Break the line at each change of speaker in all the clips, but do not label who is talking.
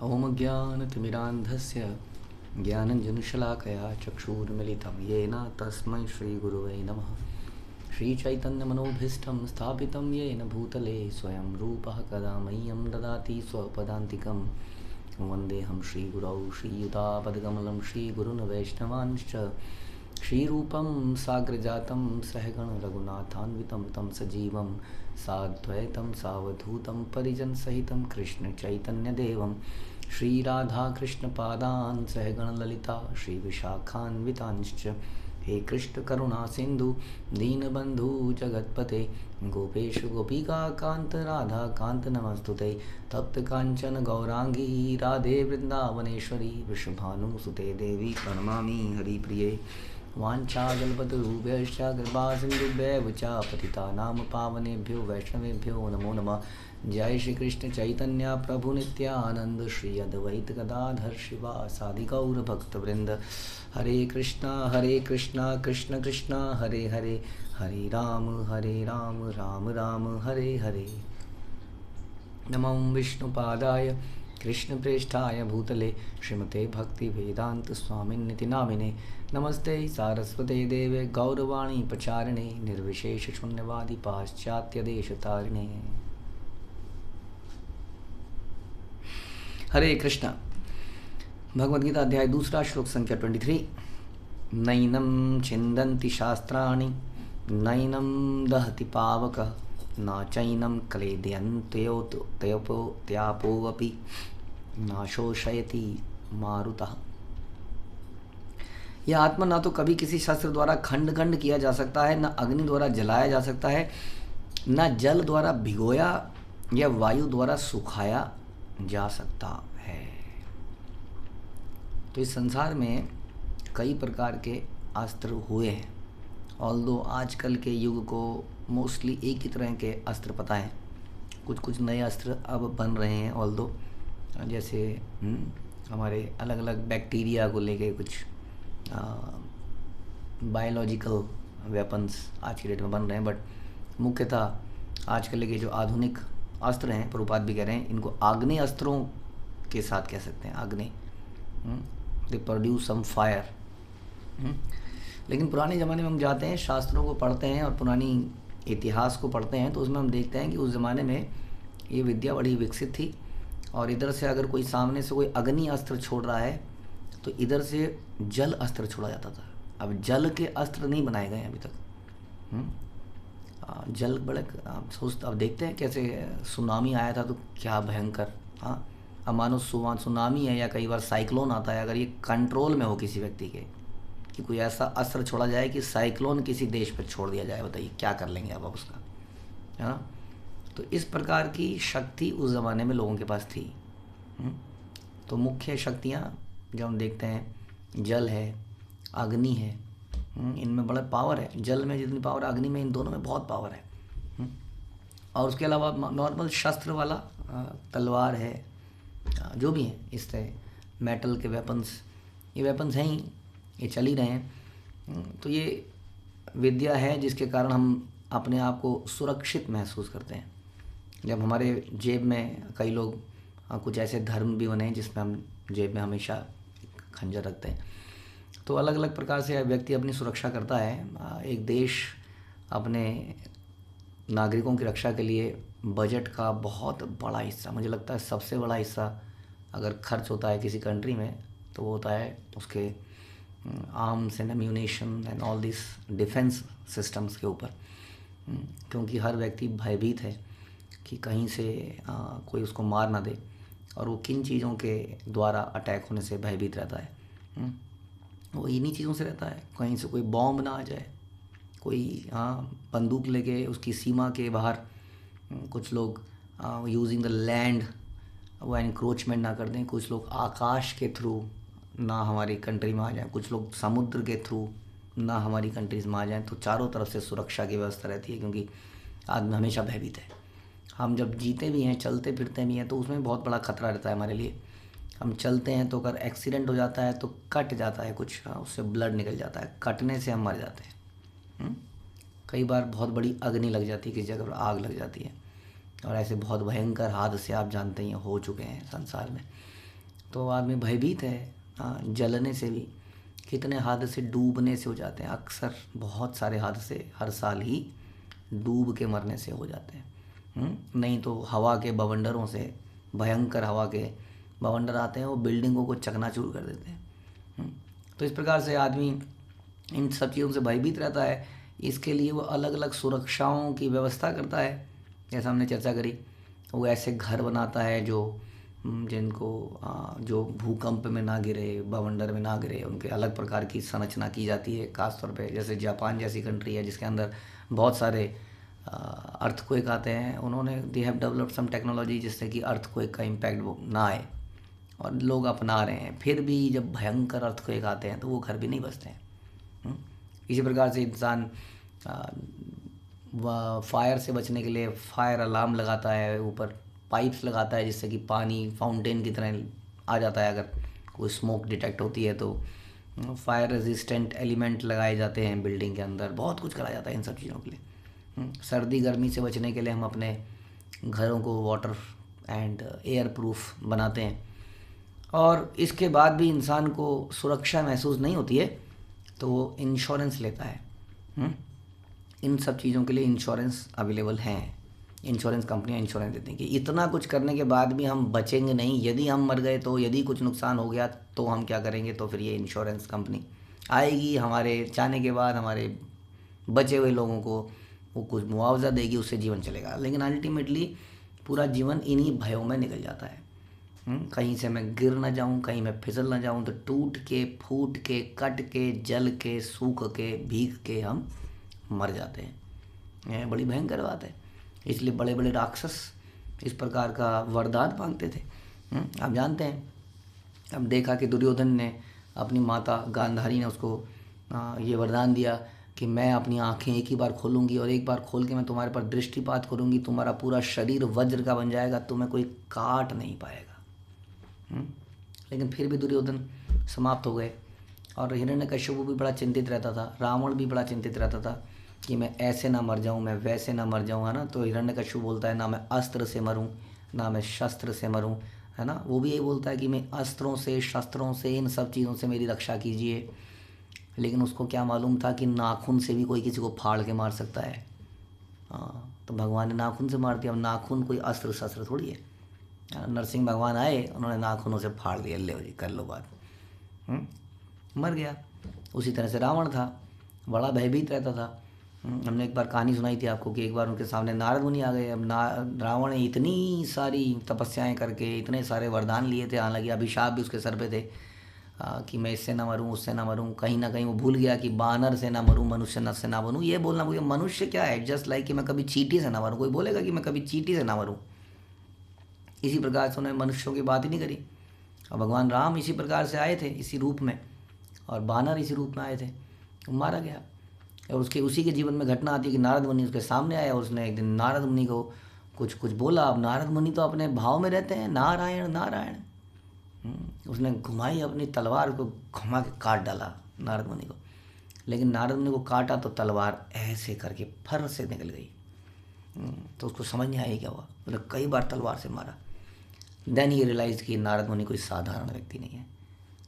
ॐ ज्ञानतिमिरान्धस्य ज्ञानञ्जनशलाकया चक्षुर्मिलितं येन तस्मै श्रीगुरुवे नमः। श्रीचैतन्यमनोभीष्टं स्थापितं येन भूतले स्वयं रूपः कदा मह्यं ददाति स्वपदान्तिकं। वन्देऽहं श्रीगुरौ श्रीयुतापदकमलं श्रीगुरून् वैष्णवांश्च। श्रीरूपं साग्रजातं सहगण रघुनाथान्वितं तं सजीवं साद्वैतं सावधूतं परिजनसहितं कृष्णचैतन्यदेवं श्रीराधाकृष्णपादान् सहगण ललिता श्रीविशाखान्वितांश्च। हे कृष्ण करुणा सिंधु दीनबंधु जगतपते गोपेश गोपिकाकांत राधा कांत नमस्तुते। तप्त कांचन गौरांगी राधे वृंदावनेश्वरी वृषभानुसुते देवी प्रणमामि हरिप्रिये। वाञ्छाकल्पतरुभ्यश्च कृपासिन्धुभ्यैव च पतितानां पावनेभ्यो वैष्णवेभ्यो नमो नमः। जय श्री कृष्ण चैतन्य प्रभु नित्यानंद श्री अद्वैत गदाधर शिवासादि गौर भक्तवृंद। हरे कृष्णा कृष्ण कृष्ण हरे हरे, हरे राम राम राम हरे हरे। नमो विष्णुपादाय कृष्णप्रेष्ठाय भूतले श्रीमते भक्तिवेदांत स्वामिन्निति नामिने। नमस्ते सारस्वते देवे गौरवाणी प्रचारिणे निर्विशेष शून्यवादी पाश्चात्य देशतारिणे। हरे कृष्णा। भगवद गीता अध्याय 2 श्लोक संख्या 23। नैनं छिन्दन्ति शास्त्राणि नैनं दहति पावकः न चैनं क्लेदयन्त्योऽपि न शोषयति मारुतः। यह आत्मा ना तो कभी किसी शस्त्र द्वारा खंड खंड किया जा सकता है, न अग्नि द्वारा जलाया जा सकता है, न जल द्वारा भिगोया या वायु द्वारा सुखाया जा सकता है। तो इस संसार में कई प्रकार के अस्त्र हुए हैं। ऑल्दो आजकल के युग को मोस्टली एक ही तरह के अस्त्र पता है। कुछ नए अस्त्र अब बन रहे हैं। ऑल्दो जैसे हमारे अलग अलग बैक्टीरिया को लेके कुछ बायोलॉजिकल वेपन्स आज की डेट में बन रहे हैं। बट मुख्यतः आजकल के जो आधुनिक अस्त्र हैं, प्रभुपाद भी कह रहे हैं, इनको आग्नेय अस्त्रों के साथ कह सकते हैं। आग्नेय, दे प्रोड्यूस सम फायर। लेकिन पुराने ज़माने में हम जाते हैं, शास्त्रों को पढ़ते हैं और पुरानी इतिहास को पढ़ते हैं, तो उसमें हम देखते हैं कि उस ज़माने में ये विद्या बड़ी विकसित थी। और इधर से अगर कोई सामने से कोई अग्नि अस्त्र छोड़ रहा है तो इधर से जल अस्त्र छोड़ा जाता था। अब जल के अस्त्र नहीं बनाए गए अभी तक। जल बड़े अब देखते हैं कैसे सुनामी आया था तो क्या भयंकर। हाँ, अब मानो सुनामी है या कई बार साइक्लोन आता है, अगर ये कंट्रोल में हो किसी व्यक्ति के कि कोई ऐसा अस्त्र छोड़ा जाए कि साइक्लोन किसी देश पर छोड़ दिया जाए, बताइए क्या कर लेंगे अब उसका, है ना। तो इस प्रकार की शक्ति उस ज़माने में लोगों के पास थी। तो मुख्य शक्तियाँ जो हम देखते हैं, जल है, अग्नि है, इनमें बड़ा पावर है। जल में जितनी पावर, अग्नि में, इन दोनों में बहुत पावर है। और उसके अलावा नॉर्मल शस्त्र वाला तलवार है, जो भी है इस तरह मेटल के वेपन्स, ये वेपन्स हैं ही, ये चल ही रहे हैं। तो ये विद्या है जिसके कारण हम अपने आप को सुरक्षित महसूस करते हैं। जब हमारे जेब में, कई लोग कुछ ऐसे धर्म भी बने हैं जिसमें हम जेब में हमेशा खंजर रखते हैं। तो अलग अलग प्रकार से व्यक्ति अपनी सुरक्षा करता है। एक देश अपने नागरिकों की रक्षा के लिए बजट का बहुत बड़ा हिस्सा, मुझे लगता है सबसे बड़ा हिस्सा अगर खर्च होता है किसी कंट्री में तो वो होता है उसके arms and ammunition and all this defence systems के ऊपर। क्योंकि हर व्यक्ति भयभीत है कि कहीं से कोई उसको मार ना दे, और वो किन चीज़ों के द्वारा अटैक होने से भयभीत रहता है। वो इन्हीं चीज़ों से रहता है, कहीं से कोई बॉम्ब ना आ जाए, कोई बंदूक लेके उसकी सीमा के बाहर कुछ लोग यूजिंग द लैंड वो एनक्रोचमेंट ना कर दें, कुछ लोग आकाश के थ्रू ना हमारी कंट्री में आ जाएं, कुछ लोग समुद्र के थ्रू ना हमारी कंट्रीज़ में आ जाएं। तो चारों तरफ से सुरक्षा की व्यवस्था रहती है, क्योंकि आदमी हमेशा भयभीत है। हम जब जीते भी हैं, चलते फिरते भी हैं, तो उसमें बहुत बड़ा खतरा रहता है हमारे लिए। हम चलते हैं तो अगर एक्सीडेंट हो जाता है तो कट जाता है कुछ, उससे ब्लड निकल जाता है, कटने से हम मर जाते हैं। कई बार बहुत बड़ी अग्नि लग जाती है, किसी जगह पर आग लग जाती है, और ऐसे बहुत भयंकर हादसे आप जानते ही हो चुके हैं संसार में। तो आदमी भयभीत है। हाँ, जलने से भी कितने हादसे डूबने से हो जाते हैं, अक्सर बहुत सारे हादसे हर साल ही डूब के मरने से हो जाते हैं। नहीं तो हवा के बवंडरों से, भयंकर हवा के बवंडर आते हैं, वो बिल्डिंगों को चकनाचूर कर देते हैं। तो इस प्रकार से आदमी इन सब चीज़ों से भयभीत रहता है। इसके लिए वो अलग अलग सुरक्षाओं की व्यवस्था करता है, जैसा हमने चर्चा करी। वो ऐसे घर बनाता है जो जिनको जो भूकंप में ना गिरे, बवंडर में ना गिरे, उनके अलग प्रकार की संरचना की जाती है। खासतौर पे जैसे जापान जैसी कंट्री है जिसके अंदर बहुत सारे अर्थक्वेक आते हैं, उन्होंने they have developed some technology जिससे कि अर्थक्वेक का इम्पैक्ट वो ना आए, और लोग अपना रहे हैं। फिर भी जब भयंकर अर्थक्वेक आते हैं तो वो घर भी नहीं बसते हैं। इसी प्रकार से इंसान फायर से बचने के लिए फायर अलार्म लगाता है, ऊपर पाइप्स लगाता है जिससे कि पानी फाउंटेन की तरह आ जाता है। अगर कोई स्मोक डिटेक्ट होती है तो फायर रेजिस्टेंट एलिमेंट लगाए जाते हैं बिल्डिंग के अंदर। बहुत कुछ करा जाता है इन सब चीज़ों के लिए। सर्दी गर्मी से बचने के लिए हम अपने घरों को वाटर एंड एयर प्रूफ बनाते हैं। और इसके बाद भी इंसान को सुरक्षा महसूस नहीं होती है तो वो इंश्योरेंस लेता है। इन सब चीज़ों के लिए इंश्योरेंस अवेलेबल हैं, इंश्योरेंस कंपनियां इंश्योरेंस देती हैं कि इतना कुछ करने के बाद भी हम बचेंगे नहीं, यदि हम मर गए तो, यदि कुछ नुकसान हो गया तो हम क्या करेंगे। तो फिर ये इंश्योरेंस कंपनी आएगी, हमारे जाने के बाद हमारे बचे हुए लोगों को वो कुछ मुआवजा देगी, उससे जीवन चलेगा। लेकिन अल्टीमेटली पूरा जीवन इन्हीं भयों में निकल जाता है। कहीं से मैं गिर ना जाऊं, कहीं मैं फिसल ना जाऊं, तो टूट के, फूट के, कट के, जल के, सूख के, भीग के हम मर जाते हैं। यह बड़ी भयंकर बात है। इसलिए बड़े बड़े राक्षस इस प्रकार का वरदान मांगते थे। आप जानते हैं, अब देखा कि दुर्योधन ने अपनी माता गांधारी ने उसको ये वरदान दिया कि मैं अपनी आंखें एक ही बार खोलूंगी और एक बार खोल के मैं तुम्हारे पर दृष्टिपात करूंगी, तुम्हारा पूरा शरीर वज्र का बन जाएगा, तुम्हें कोई काट नहीं पाएगा। लेकिन फिर भी दुर्योधन समाप्त हो गए। और हिरण्यकश्यप भी बड़ा चिंतित रहता था, रावण भी बड़ा चिंतित रहता था कि मैं ऐसे ना मर जाऊं, मैं वैसे ना मर जाऊं, है ना। तो हिरण्यकश्यप बोलता है ना मैं अस्त्र से मरूं, ना मैं शस्त्र से मरूं, है ना। वो भी यही बोलता है कि मैं अस्त्रों से, शस्त्रों से, इन सब चीज़ों से मेरी रक्षा कीजिए। लेकिन उसको क्या मालूम था कि नाखून से भी कोई किसी को फाड़ के मार सकता है। हाँ, तो भगवान ने नाखून से मार दिया। अब नाखून कोई अस्त्र शस्त्र थोड़ी है। नरसिंह भगवान आए, उन्होंने नाखूनों से फाड़ दिया, ले जी कर लो बात, मर गया। उसी तरह से रावण था, बड़ा भयभीत रहता था। हमने एक बार कहानी सुनाई थी आपको कि एक बार उनके सामने नारद मुनि आ गए। अब रावण ने इतनी सारी तपस्याएं करके इतने सारे वरदान लिए थे, हालांकि अभिशाप भी उसके सर पे थे कि मैं इससे ना मरूं, उससे ना मरूं। कहीं ना कहीं वो भूल गया कि बानर से ना मरूं, मनुष्य न से ना बनूं। ये बोलना भूल, मनुष्य क्या है, जस्ट लाइक कि मैं कभी चींटी से ना मरूं। कोई बोलेगा कि मैं कभी चींटी से ना मरूं। इसी प्रकार से उन्होंने मनुष्यों की बात ही नहीं करी। और भगवान राम इसी प्रकार से आए थे, इसी रूप में, और बानर इसी रूप में आए थे। वो मारा गया। और उसके उसी के जीवन में घटना आती है कि नारद मुनि उसके सामने आया और उसने एक दिन नारद मुनि को कुछ बोला। अब नारद मुनि तो अपने भाव में रहते हैं, नारायण नारायण। उसने घुमाई अपनी तलवार को, घुमा के काट डाला नारद मुनि को। लेकिन नारद मुनि को काटा तो तलवार ऐसे करके फर से निकल गई। तो उसको समझ नहीं आई क्या हुआ। उसने कई बार तलवार से मारा। देन ही रियलाइज कि नारद मुनि कोई साधारण व्यक्ति नहीं है।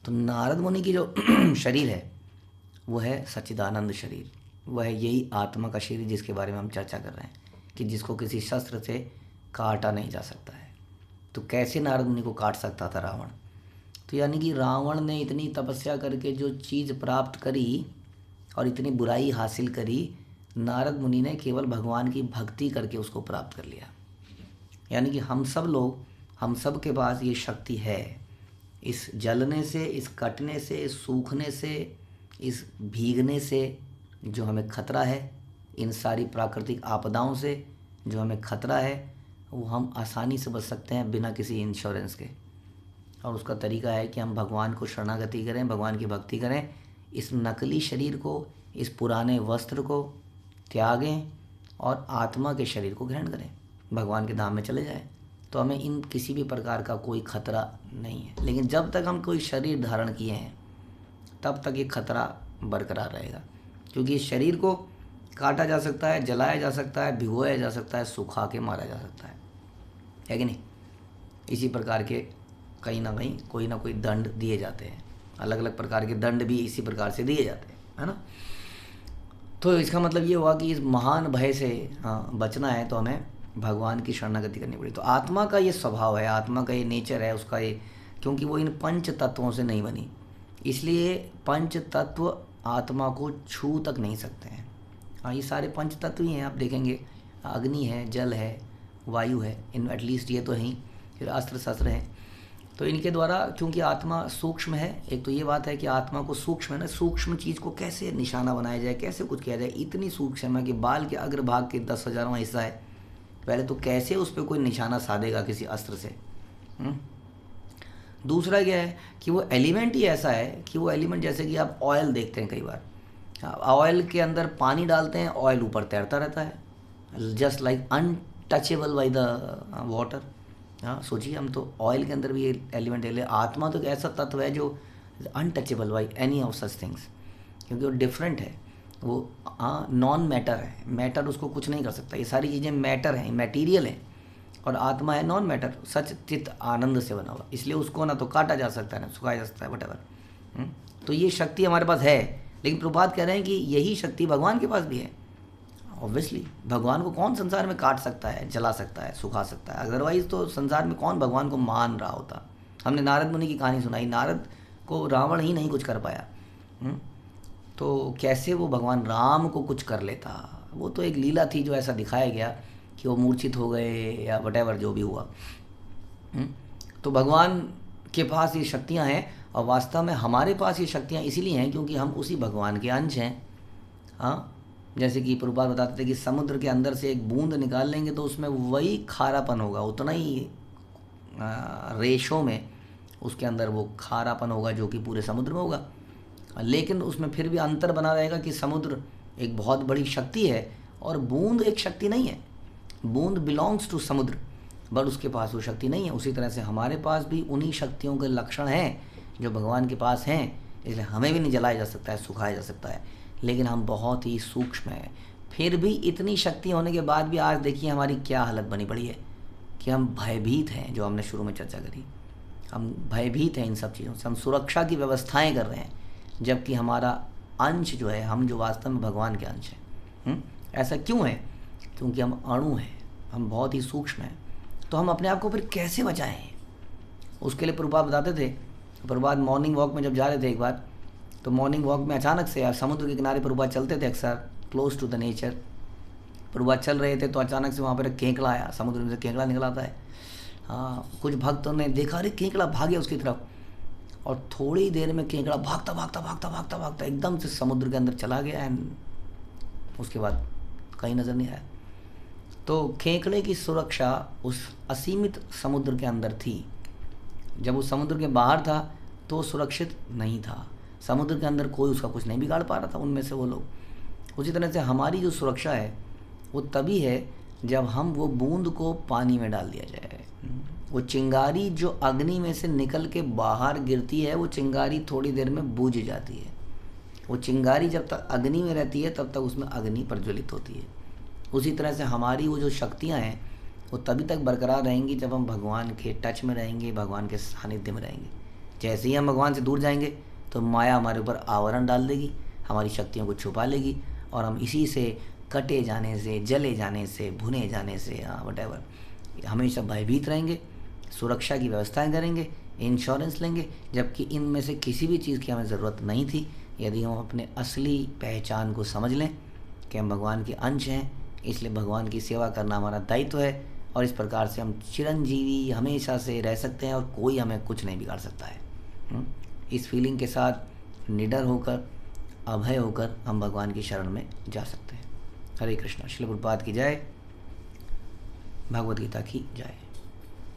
तो नारद मुनि की जो शरीर है वो है सच्चिदानंद शरीर, वह है यही आत्मा का शरीर जिसके बारे में हम चर्चा कर रहे हैं कि जिसको किसी शस्त्र से काटा नहीं जा सकता है। तो कैसे नारद मुनि को काट सकता था रावण। तो यानी कि रावण ने इतनी तपस्या करके जो चीज़ प्राप्त करी और इतनी बुराई हासिल करी, नारद मुनि ने केवल भगवान की भक्ति करके उसको प्राप्त कर लिया। यानी कि हम सब लोग, हम सब के पास ये शक्ति है। इस जलने से, इस कटने से, इस सूखने से, इस भीगने से जो हमें खतरा है, इन सारी प्राकृतिक आपदाओं से जो हमें खतरा है, वो हम आसानी से बच सकते हैं बिना किसी इंश्योरेंस के। और उसका तरीका है कि हम भगवान को शरणागति करें, भगवान की भक्ति करें, इस नकली शरीर को, इस पुराने वस्त्र को त्यागें और आत्मा के शरीर को ग्रहण करें, भगवान के धाम में चले जाएं। तो हमें इन किसी भी प्रकार का कोई खतरा नहीं है। लेकिन जब तक हम कोई शरीर धारण किए हैं तब तक ये खतरा बरकरार रहेगा, क्योंकि इस शरीर को काटा जा सकता है, जलाया जा सकता है, भिगोया जा सकता है, सुखा के मारा जा सकता है कि नहीं। इसी प्रकार के कहीं ना कोई दंड दिए जाते हैं, अलग अलग प्रकार के दंड भी इसी प्रकार से दिए जाते हैं, है ना। तो इसका मतलब ये हुआ कि इस महान भय से बचना है तो हमें भगवान की शरणागति करनी पड़ी। तो आत्मा का ये स्वभाव है, आत्मा का ये नेचर है उसका, ये क्योंकि वो इन पंच तत्वों से नहीं बनी, इसलिए पंच तत्व आत्मा को छू तक नहीं सकते हैं। हाँ, ये सारे पंच तत्व ही हैं, आप देखेंगे अग्नि है, जल है, वायु है, इन एटलीस्ट ये तो है ही, फिर अस्त्र शस्त्र हैं। तो इनके द्वारा, क्योंकि आत्मा सूक्ष्म है, एक तो ये बात है कि आत्मा को सूक्ष्म है ना, सूक्ष्म चीज़ को कैसे निशाना बनाया जाए, कैसे कुछ किया जाए, इतनी सूक्ष्म है कि बाल के अग्रभाग के 10,000वां हिस्सा है, पहले तो कैसे उस पर कोई निशाना साधेगा किसी अस्त्र से। दूसरा क्या है कि वो एलिमेंट ही ऐसा है कि वो एलिमेंट, जैसे कि आप ऑयल देखते हैं, कई बार ऑयल के अंदर पानी डालते हैं, ऑयल ऊपर तैरता रहता है, just like untouchable by the water. हाँ, सोचिए, हम तो ऑयल के अंदर भी ये एलिमेंट है, आत्मा तो एक ऐसा तत्व है जो untouchable by any of such things, क्योंकि वो डिफरेंट है, वो नॉन मैटर है, मैटर उसको कुछ नहीं कर सकता। ये सारी चीज़ें मैटर हैं, मटेरियल है, और आत्मा है नॉन मैटर, सच चित्त आनंद से बना हुआ, इसलिए उसको ना तो काटा जा सकता है ना सुखाया जा सकता है, वटेवर। तो ये शक्ति हमारे पास है, लेकिन प्रभुपाद कह रहे हैं कि यही शक्ति भगवान के पास भी है। ऑब्वियसली भगवान को कौन संसार में काट सकता है, जला सकता है, सुखा सकता है, अदरवाइज तो संसार में कौन भगवान को मान रहा होता। हमने नारद मुनि की कहानी सुनाई, नारद को रावण ही नहीं कुछ कर पाया, तो कैसे वो भगवान राम को कुछ कर लेता। वो तो एक लीला थी जो ऐसा दिखाया गया कि वो मूर्छित हो गए या वटेवर जो भी हुआ। तो भगवान के पास ये शक्तियाँ हैं, और वास्तव में हमारे पास ये शक्तियाँ इसीलिए हैं क्योंकि हम उसी भगवान के अंश हैं। हाँ, जैसे कि प्रभुपाद बताते थे कि समुद्र के अंदर से एक बूंद निकाल लेंगे तो उसमें वही खारापन होगा, उतना ही रेशों में उसके अंदर वो खारापन होगा जो कि पूरे समुद्र में होगा, लेकिन उसमें फिर भी अंतर बना रहेगा कि समुद्र एक बहुत बड़ी शक्ति है और बूंद एक शक्ति नहीं है। बूंद बिलोंग्स टू समुद्र, बट उसके पास वो शक्ति नहीं है। उसी तरह से हमारे पास भी उन्हीं शक्तियों के लक्षण हैं जो भगवान के पास हैं, इसलिए हमें भी नहीं जलाया जा सकता है, सुखाया जा सकता है, लेकिन हम बहुत ही सूक्ष्म हैं। फिर भी इतनी शक्ति होने के बाद भी आज देखिए हमारी क्या हालत बनी पड़ी है कि हम भयभीत हैं, जो हमने शुरू में चर्चा करी, हम भयभीत हैं इन सब चीज़ों से, हम सुरक्षा की व्यवस्थाएं कर रहे हैं, जबकि हमारा अंश जो है, हम जो वास्तव में भगवान के अंश हैं। ऐसा क्यों है? क्योंकि हम अणु हैं, हम बहुत ही सूक्ष्म हैं। तो हम अपने आप को फिर कैसे बचाएं? उसके लिए प्रभुपाद बताते थे, प्रभुपाद मॉर्निंग वॉक में जब जा रहे थे एक बार, तो मॉर्निंग वॉक में अचानक से, यार समुद्र के किनारे प्रभुपाद चलते थे अक्सर, close to the nature. Prabhupada चल रहे थे तो अचानक से वहाँ पर केकड़ा आया, समुद्र में से केकड़ा निकल आता है। हाँ, कुछ भक्तों ने देखा, अरे केकड़ा भागे उसकी तरफ, और थोड़ी देर में केकड़ा भागता भागता भागता भागता भागता एकदम से समुद्र के अंदर चला गया, एंड उसके बाद कहीं नज़र नहीं आया। तो केकड़े की सुरक्षा उस असीमित समुद्र के अंदर थी, जब वो समुद्र के बाहर था तो सुरक्षित नहीं था, समुद्र के अंदर कोई उसका कुछ नहीं बिगाड़ पा रहा था उनमें से वो लोग। उसी तरह से हमारी जो सुरक्षा है वो तभी है जब हम वो बूंद को पानी में डाल दिया जाए। वो चिंगारी जो अग्नि में से निकल के बाहर गिरती है, वो चिंगारी थोड़ी देर में बुझ जाती है। वो चिंगारी जब तक अग्नि में रहती है तब तक उसमें अग्नि प्रज्वलित होती है। उसी तरह से हमारी वो जो शक्तियाँ हैं वो तभी तक बरकरार रहेंगी जब हम भगवान के टच में रहेंगे, भगवान के सानिध्य में रहेंगे। जैसे ही हम भगवान से दूर जाएंगे तो माया हमारे ऊपर आवरण डाल देगी, हमारी शक्तियों को छुपा लेगी, और हम इसी से कटे जाने से, जले जाने से, भुने जाने से, वटेवर, हमेशा भयभीत रहेंगे। सुरक्षा की व्यवस्थाएं करेंगे, इंश्योरेंस लेंगे, जबकि इनमें से किसी भी चीज़ की हमें ज़रूरत नहीं थी। यदि हम अपने असली पहचान को समझ लें कि हम भगवान के अंश हैं, इसलिए भगवान की सेवा करना हमारा दायित्व है, और इस प्रकार से हम चिरंजीवी हमेशा से रह सकते हैं और कोई हमें कुछ नहीं बिगाड़ सकता है। इस फीलिंग के साथ निडर होकर, अभय होकर हम भगवान की शरण में जा सकते हैं। हरे कृष्णा। श्रील प्रभुपाद की जय, भगवद गीता की जय।